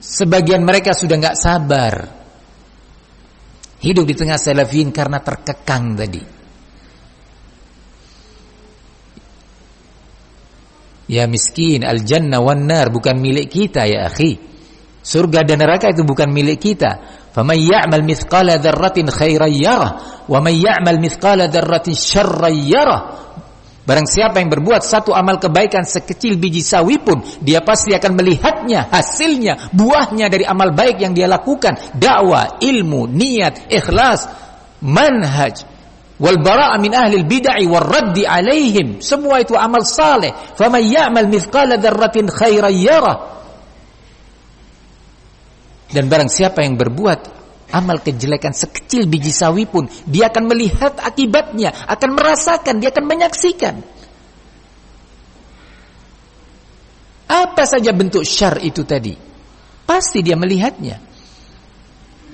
Sebagian mereka sudah gak sabar hidup di tengah salafiyin karena terkekang tadi. Ya miskin, al-jannah wan nar bukan milik kita ya akhi. Surga dan neraka itu bukan milik kita. Faman ya'mal mithqala dzarratin khairan yarah wa man ya'mal mithqala dzarratin syarran yarah. Barang siapa yang berbuat satu amal kebaikan sekecil biji sawi pun, dia pasti akan melihatnya, hasilnya, buahnya dari amal baik yang dia lakukan. Dakwah, ilmu, niat, ikhlas, manhaj, wal bara'a min ahli al-bid'ah war raddi 'alaihim. Semua itu amal saleh. Faman ya'mal mithqala dzarratin khairan yarah. Dan barang siapa yang berbuat amal kejelekan sekecil biji sawi pun, dia akan melihat akibatnya, akan merasakan, dia akan menyaksikan. Apa saja bentuk syar itu tadi, pasti dia melihatnya,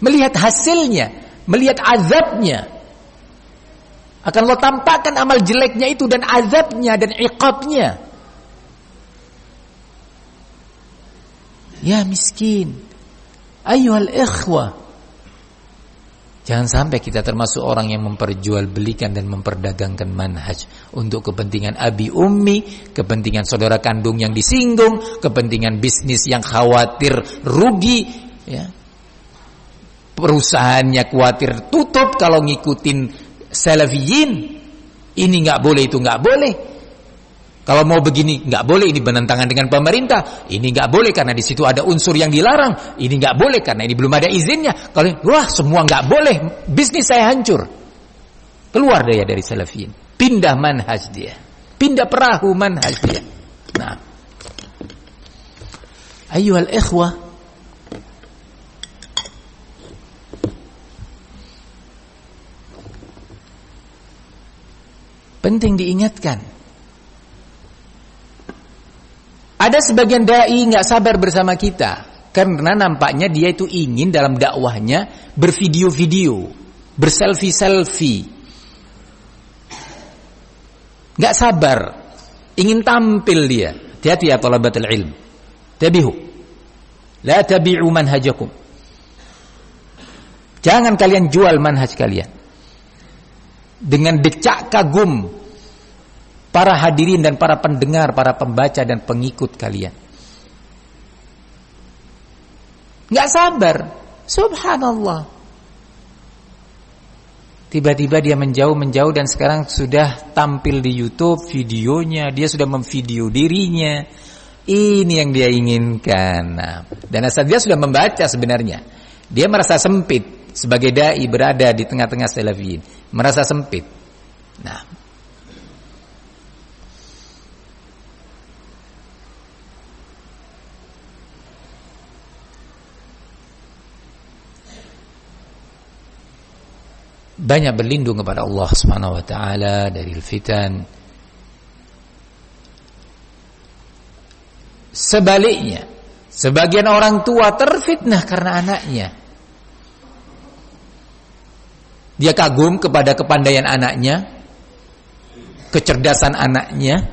melihat hasilnya, melihat azabnya. Akan Allah tampakkan amal jeleknya itu dan azabnya dan iqabnya. Ya miskin, ayyuhal ikhwah, jangan sampai kita termasuk orang yang memperjualbelikan dan memperdagangkan manhaj untuk kepentingan abi ummi, kepentingan saudara kandung yang disinggung, kepentingan bisnis yang khawatir rugi, ya. Perusahaannya khawatir tutup kalau ngikutin salafiyin. Ini nggak boleh, itu nggak boleh. Kalau mau begini nggak boleh, ini bertentangan dengan pemerintah. Ini nggak boleh karena di situ ada unsur yang dilarang. Ini nggak boleh karena ini belum ada izinnya. Kalau wah semua nggak boleh, bisnis saya hancur. Keluar dia dari salafiyin, pindah manhaj dia, pindah perahu manhaj dia. Nah, ayyuhal ikhwah, penting diingatkan. Ada sebagian dai nggak sabar bersama kita karena nampaknya dia itu ingin dalam dakwahnya bervideo-video, berselfie-selfie. Nggak sabar, ingin tampil dia. Hati-hati ya talabatul ilm. Tabihu. La tabi'u manhajakum. Jangan kalian jual manhaj kalian dengan decak kagum para hadirin dan para pendengar, para pembaca dan pengikut kalian. Nggak sabar, subhanallah. Tiba-tiba dia menjauh dan sekarang sudah tampil di YouTube videonya, dia sudah memvideo dirinya. Ini yang dia inginkan. Nah, dan asal dia sudah membaca sebenarnya. Dia merasa sempit sebagai dai berada di tengah-tengah salafiyin, merasa sempit. Nah, banyak berlindung kepada Allah Subhanahu wa taala dari fitan. Sebaliknya, sebagian orang tua terfitnah karena anaknya. Dia kagum kepada kepandaian anaknya, kecerdasan anaknya,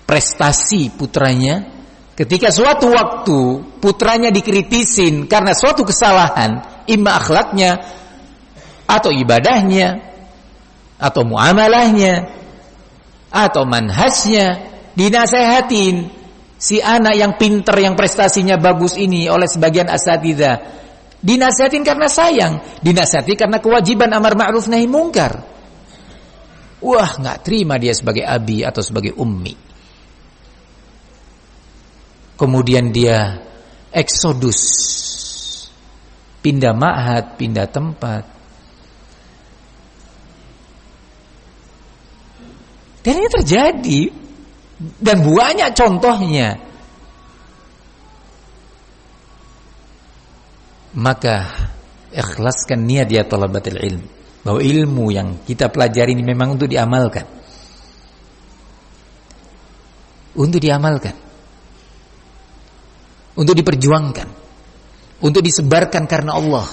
prestasi putranya. Ketika suatu waktu putranya dikritisin karena suatu kesalahan, imma akhlaknya atau ibadahnya, atau muamalahnya, atau manhajnya, dinasehatin si anak yang pinter, yang prestasinya bagus ini oleh sebagian asatidzah, dinasehatin karena sayang, dinasehati karena kewajiban amar ma'ruf nahi mungkar. Wah, nggak terima dia sebagai abi atau sebagai ummi. Kemudian dia eksodus, pindah ma'had, pindah tempat. Dan ini terjadi, dan banyak contohnya. Maka ikhlaskan niat ya talabatul ilm, bahwa ilmu yang kita pelajari ini memang untuk diamalkan, untuk diamalkan, untuk diperjuangkan, untuk disebarkan karena Allah.